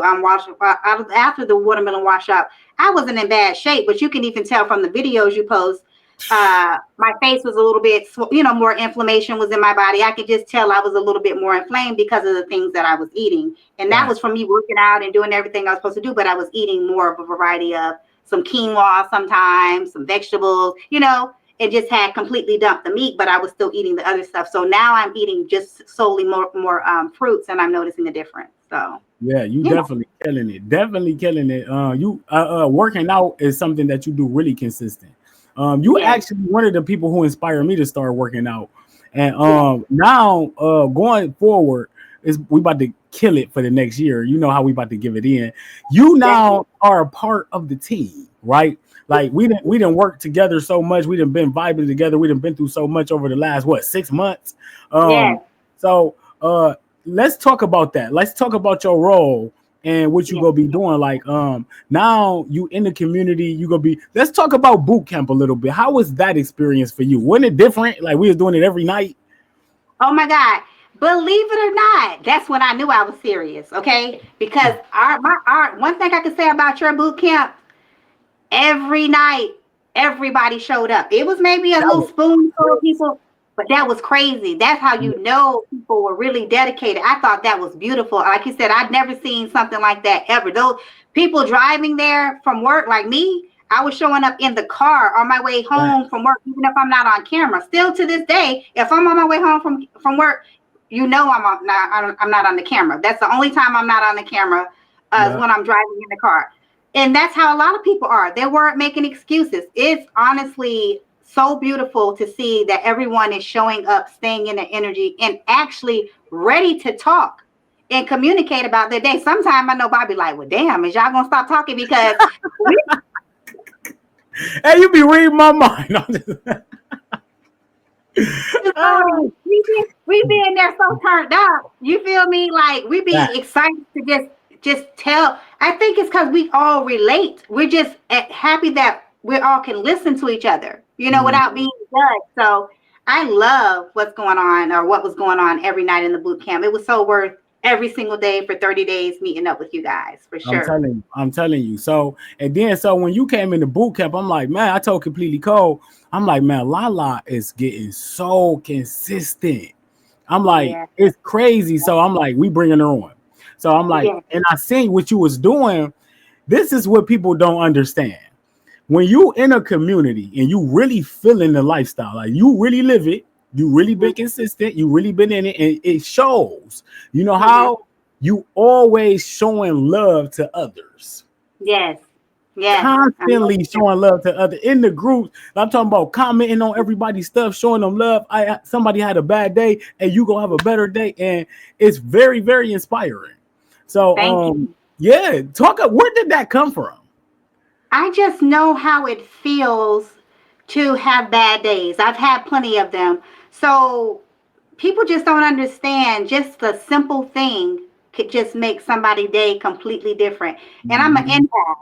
Speaker 2: after the watermelon washout, I wasn't in bad shape. But you can even tell from the videos you post, my face was a little bit, more inflammation was in my body. I could just tell I was a little bit more inflamed because of the things that I was eating, and that
Speaker 1: Right.
Speaker 2: was from me working out and doing everything I was supposed to do. But I was eating more of a variety of some quinoa, sometimes some vegetables, and just had completely dumped the meat, but I was still eating the other stuff. So now I'm eating just solely more fruits, and I'm noticing a difference. So
Speaker 1: Yeah, you
Speaker 2: you know,
Speaker 1: definitely killing it. Definitely killing it. You working out is something that you do really consistent. You
Speaker 2: yes,
Speaker 1: actually one of the people who inspired me to start working out, and
Speaker 2: yes,
Speaker 1: now going forward is we about to kill it for the next year. You know how we about to give it in. You
Speaker 2: definitely,
Speaker 1: now are a part of the team, right? Like we didn't work together so much. We didn't been vibing together. We didn't been through so much over the last 6 months.
Speaker 2: yes.
Speaker 1: So let's talk about that. Let's talk about your role and what you
Speaker 2: Yes.
Speaker 1: gonna be doing. Like now you in the community, you gonna be. Let's talk about boot camp a little bit. How was that experience for you? Wasn't it different? Like we was doing it every night.
Speaker 2: Oh my God. Believe it or not, that's when I knew I was serious. Okay, because our one thing I can say about your boot camp, every night, everybody showed up. It was maybe a
Speaker 1: That
Speaker 2: little
Speaker 1: was
Speaker 2: spoonful of people, but that was crazy. That's how
Speaker 1: yeah,
Speaker 2: you know people were really dedicated. I thought that was beautiful. Like you said, I'd never seen something like that ever. Those people driving there from work, like me, I was showing up in the car on my way
Speaker 1: that,
Speaker 2: home from work, even if I'm not on camera. Still to this day, if I'm on my way home from work, I'm not on the camera. That's the only time I'm not on the camera, is
Speaker 1: yeah.
Speaker 2: when I'm driving in the car. And that's how a lot of people are. They weren't making excuses. It's honestly so beautiful to see that everyone is showing up, staying in the energy, and actually ready to talk and communicate about their day. Sometimes I know Bobby like, well, damn, is y'all gonna stop talking because we
Speaker 1: Hey, you be reading my mind.
Speaker 2: just
Speaker 1: Ah,
Speaker 2: we being there so turned up. You feel me? Like we
Speaker 1: that.
Speaker 2: be excited to just tell. I think it's because we all relate. We're just happy that we all can listen to each other, without
Speaker 1: Mhm.
Speaker 2: being judged. So I love what's going on or what was going on every night in the boot camp. It was so worth every single day for 30 days meeting up with you guys for sure.
Speaker 1: I'm telling you. So and then so when you came into boot camp, I'm like, man, I told completely cold. I'm like, man, LaLa is getting so consistent. I'm like,
Speaker 2: Yeah.
Speaker 1: it's crazy. So I'm like, we bringing her on. So I'm like,
Speaker 2: Yeah.
Speaker 1: and I seen what you was doing. This is what people don't understand. When you in a community and you really feeling the lifestyle, like you really live it, you really been consistent, you really been in it, and it shows. You know
Speaker 2: Mm-hmm.
Speaker 1: how you always showing love to others,
Speaker 2: Yes. Yes. I know
Speaker 1: constantly
Speaker 2: you.
Speaker 1: showing love to other in the groups. I'm talking about commenting on everybody's stuff, showing them love. Somebody had a bad day, and you gonna have a better day, and it's very very inspiring. So
Speaker 2: Thank you.
Speaker 1: yeah, talk. Where did that come from?
Speaker 2: I just know how it feels to have bad days. I've had plenty of them. So people just don't understand just the simple thing could just make somebody's day completely different. And I'm an
Speaker 1: Mhm.
Speaker 2: empath.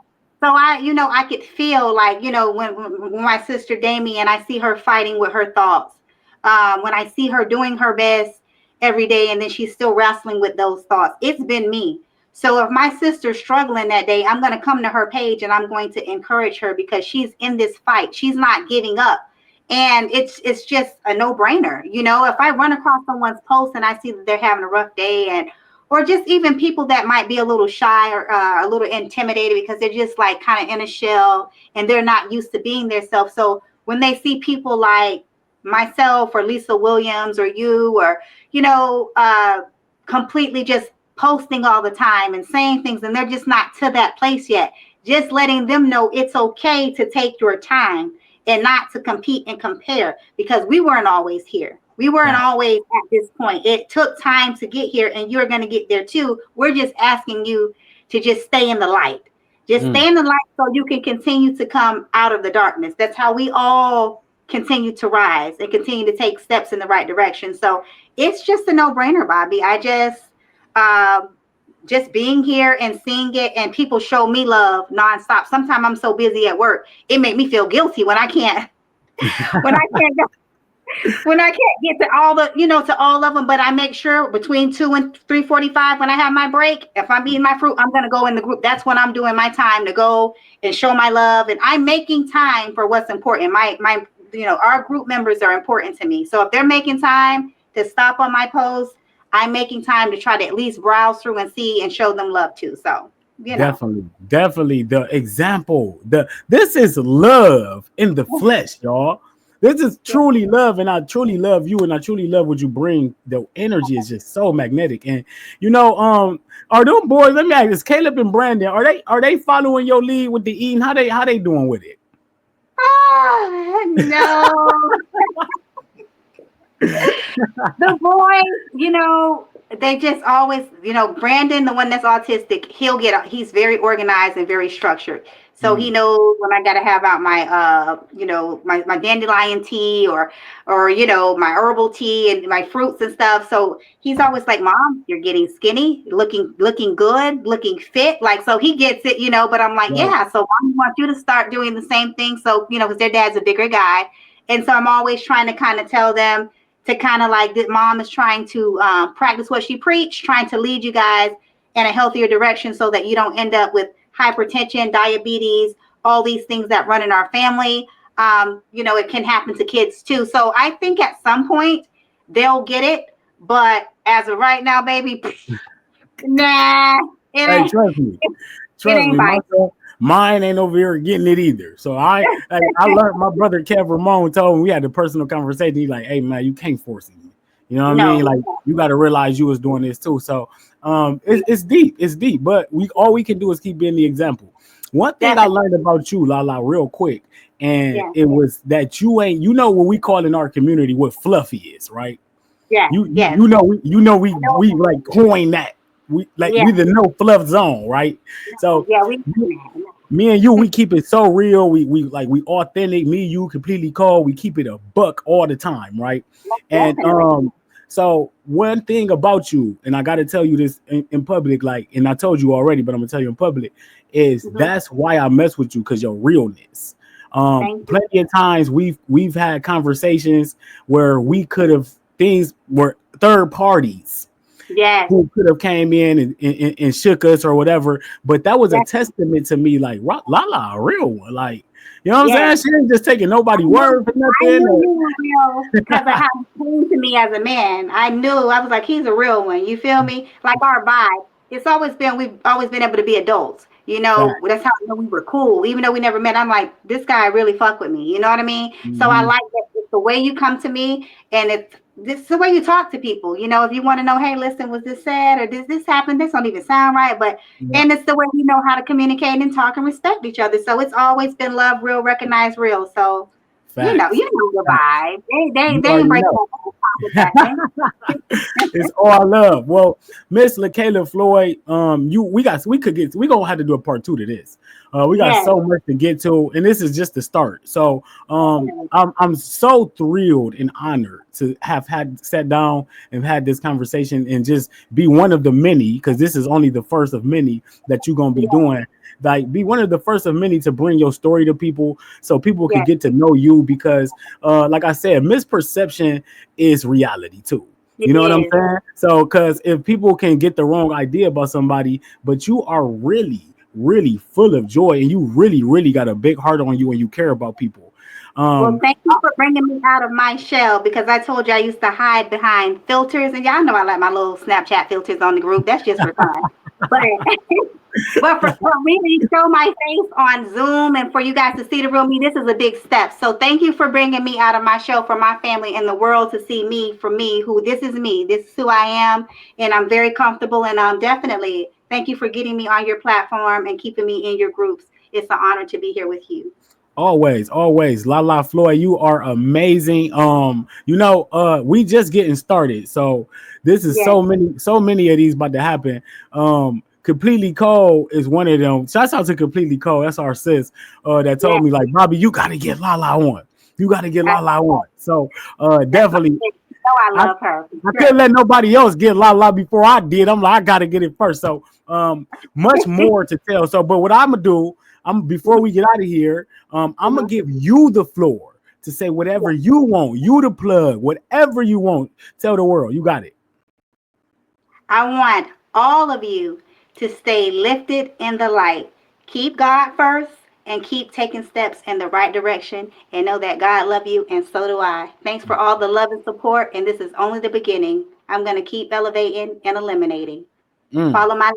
Speaker 2: So I could feel like, when my sister Damien, I see her fighting with her thoughts. When I see her doing her best every day and then she's still wrestling with those thoughts. It's been me. So if my sister's struggling that day, I'm going to come to her page and I'm going to encourage her because she's in this fight. She's not giving up. And it's just a no-brainer. If I run across someone's post and I see that they're having a rough day, and or just even people that might be a little shy or a little intimidated because they're just like kind of in a shell and they're not used to being their self. So when they see people like myself or Lisa Williams or you or completely just posting all the time and saying things and they're just not to that place yet, just letting them know it's okay to take your time and not to compete and compare, because we weren't always here. We weren't
Speaker 1: Right.
Speaker 2: always at this point. It took time to get here, and you're going to get there too. We're just asking you to just stay in the light. Just
Speaker 1: Mm.
Speaker 2: stay in the light so you can continue to come out of the darkness. That's how we all continue to rise and continue to take steps in the right direction. So it's just a no-brainer, Bobby. I just being here and seeing it, and people show me love nonstop. Sometimes I'm so busy at work, it make me feel guilty when I can't when I can't go, when I can't get to all the, to all of them. But I make sure between 2 and 3:45 when I have my break, if I'm eating my fruit, I'm gonna go in the group. That's when I'm doing my time to go and show my love, and I'm making time for what's important. My our group members are important to me. So if they're making time to stop on my post, I'm making time to try to at least browse through and see and show them love too. So,
Speaker 1: Definitely, definitely the example. This is love in the flesh, y'all. This is truly love, and I truly love you, and I truly love what you bring. The energy is just so magnetic, and are them boys? Let me ask this: Caleb and Brandon, are they following your lead with the eating? How they doing with it?
Speaker 2: no. The boys, they just always, Brandon, the one that's autistic, he's very organized and very structured. So he
Speaker 1: Mm,
Speaker 2: knows when I gotta have out my, my dandelion tea, or my herbal tea and my fruits and stuff. So he's always like, "Mom, you're getting skinny, looking good, looking fit." Like, so he gets it, But I'm like,
Speaker 1: right.
Speaker 2: "Yeah, so Mom wants you to start doing the same thing." So because their dad's a bigger guy, and so I'm always trying to kind of tell them to kind of like that mom is trying to practice what she preached, trying to lead you guys in a healthier direction so that you don't end up with hypertension, diabetes, all these things that run in our family. It can happen to kids too. So I think at some point they'll get it. But as of right now, baby, nah, it
Speaker 1: Hey,
Speaker 2: ain't,
Speaker 1: trust me.
Speaker 2: it
Speaker 1: Trust
Speaker 2: ain't
Speaker 1: me,
Speaker 2: biting.
Speaker 1: myself, mine ain't over here getting it either. So I learned. My brother Kev Ramon told me, we had a personal conversation. He's like, "Hey man, you can't force it. You know what I
Speaker 2: No,
Speaker 1: mean? Like you got to realize you was doing this too." So it's deep. It's deep. But all we can do is keep being the example. One thing I
Speaker 2: definitely.
Speaker 1: learned about you, Lala, real quick, and
Speaker 2: Yeah,
Speaker 1: it was that you ain't. You know what we call in our community what fluffy is, right?
Speaker 2: yeah,
Speaker 1: You you,
Speaker 2: yes.
Speaker 1: you know
Speaker 2: I know.
Speaker 1: we like coin that.
Speaker 2: Yeah,
Speaker 1: We the no fluff zone, right? So
Speaker 2: yeah, we.
Speaker 1: me and you, we keep it so real. We authentic. Me, you completely cold. We keep it a buck all the time, right? And
Speaker 2: Definitely.
Speaker 1: so one thing about you, and I got to tell you this in public, like, and I told you already, but I'm gonna tell you in public, is
Speaker 2: Mhm.
Speaker 1: that's why I mess with you because your realness.
Speaker 2: Thank you.
Speaker 1: Plenty of times we've had conversations where we could have things were third parties
Speaker 2: Yes.
Speaker 1: who could have came in and shook us or whatever. But that was a
Speaker 2: Yes.
Speaker 1: testament to me, like Lala, a real one. Like, you know what I'm
Speaker 2: Yes.
Speaker 1: saying? She ain't just taking nobody word for
Speaker 2: I
Speaker 1: nothing.
Speaker 2: knew you were real because of how you came to me as a man. I knew. I was like, he's a real one. You feel me? Like our vibe. We've always been able to be adults.
Speaker 1: Fact.
Speaker 2: That's how we were cool. Even though we never met, I'm like, this guy really fuck with me. You know what I mean? So I
Speaker 1: Mhm.
Speaker 2: like that. It's the way you come to me, and this is the way you talk to people. If you want to know, hey, listen, was this said or did this happen? This don't even sound right. But
Speaker 1: Yeah,
Speaker 2: and it's the way we know how to communicate and talk and respect each other. So it's always been love, real, recognize real. So
Speaker 1: facts.
Speaker 2: you know the
Speaker 1: Facts.
Speaker 2: vibe. They
Speaker 1: You
Speaker 2: they ain't
Speaker 1: already
Speaker 2: breaking
Speaker 1: know.
Speaker 2: up the top with that thing.
Speaker 1: It's all love. Well, Miss LaKayla Floyd, we gonna have to do a part two to this. We got
Speaker 2: Yes,
Speaker 1: so much to get to, and this is just the start. So
Speaker 2: definitely.
Speaker 1: I'm so thrilled and honored to have had sat down and had this conversation and just be one of the many, because this is only the first of many that you're gonna be
Speaker 2: Yes,
Speaker 1: doing. Like be one of the first of many to bring your story to people so people can
Speaker 2: yes,
Speaker 1: get to know you because like I said, misperception is reality too.
Speaker 2: it
Speaker 1: You know what I'm
Speaker 2: is.
Speaker 1: saying? So, because if people can get the wrong idea about somebody, but you are really, really full of joy and you really, really got a big heart on you and you care about people.
Speaker 2: Well,
Speaker 1: Um,
Speaker 2: thank you for bringing me out of my shell because I told you I used to hide behind filters, and y'all know I like my little Snapchat filters on the group. That's just for fun. But But for me to show my face on Zoom and for you guys to see the real me, this is a big step. So thank you for bringing me out of my shell for my family and the world to see me for me, who this is me. This is who I am. And I'm very comfortable. And definitely thank you for getting me on your platform and keeping me in your groups. it's an honor to be here with you.
Speaker 1: Always, always. LaLa Floyd, you are amazing. We just getting started. So this is
Speaker 2: Yes,
Speaker 1: so many of these about to happen. Completely Cold is one of them. Shouts out to Completely Cold. That's our sis that told
Speaker 2: yes.
Speaker 1: me, like, Bobby, you gotta get LaLa on. You gotta get
Speaker 2: I,
Speaker 1: LaLa on. So
Speaker 2: that's my
Speaker 1: definitely
Speaker 2: sister. You know I
Speaker 1: I,
Speaker 2: love her.
Speaker 1: I
Speaker 2: For
Speaker 1: couldn't let nobody else get LaLa before I did. I'm like, I gotta get it first. So much
Speaker 2: sure.
Speaker 1: more to tell. So, but what I'm gonna do, before we get out of here, I'm gonna give you the floor to say whatever you want, you to plug, whatever you want. Tell the world. You got it.
Speaker 2: I want all of you to stay lifted in the light. Keep God first and keep taking steps in the right direction and know that God loves you and so do I. Thanks for all the love and support, and this is only the beginning. I'm going to keep elevating and eliminating.
Speaker 1: Mm.
Speaker 2: Follow my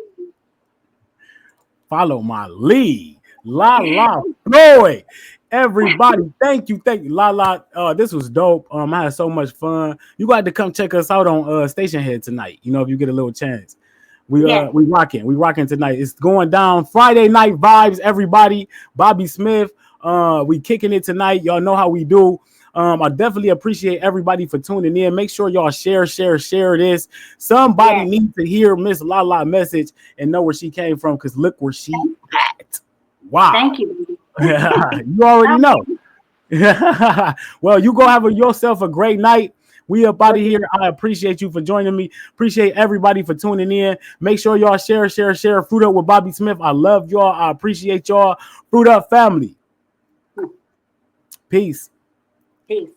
Speaker 1: Follow my lead. LaLa Floyd. Everybody, thank you, LaLa. This was dope. I had so much fun. You got to come check us out on Station Head tonight. You know, if you get a little chance.
Speaker 2: yes,
Speaker 1: We rocking tonight. It's going down. Friday night vibes, everybody. Bobby Smith. We kicking it tonight. Y'all know how we do. I definitely appreciate everybody for tuning in. Make sure y'all share this. Somebody
Speaker 2: yes.
Speaker 1: needs to hear Miss LaLa message and know where she came from, because look where she at. Wow.
Speaker 2: Thank you.
Speaker 1: You already know. Well, you go have yourself a great night. We up out of here. I appreciate you for joining me. Appreciate everybody for tuning in. Make sure y'all share. Fruit Up with Bobby Smith. I love y'all. I appreciate y'all. Fruit Up family. Peace.
Speaker 2: Peace.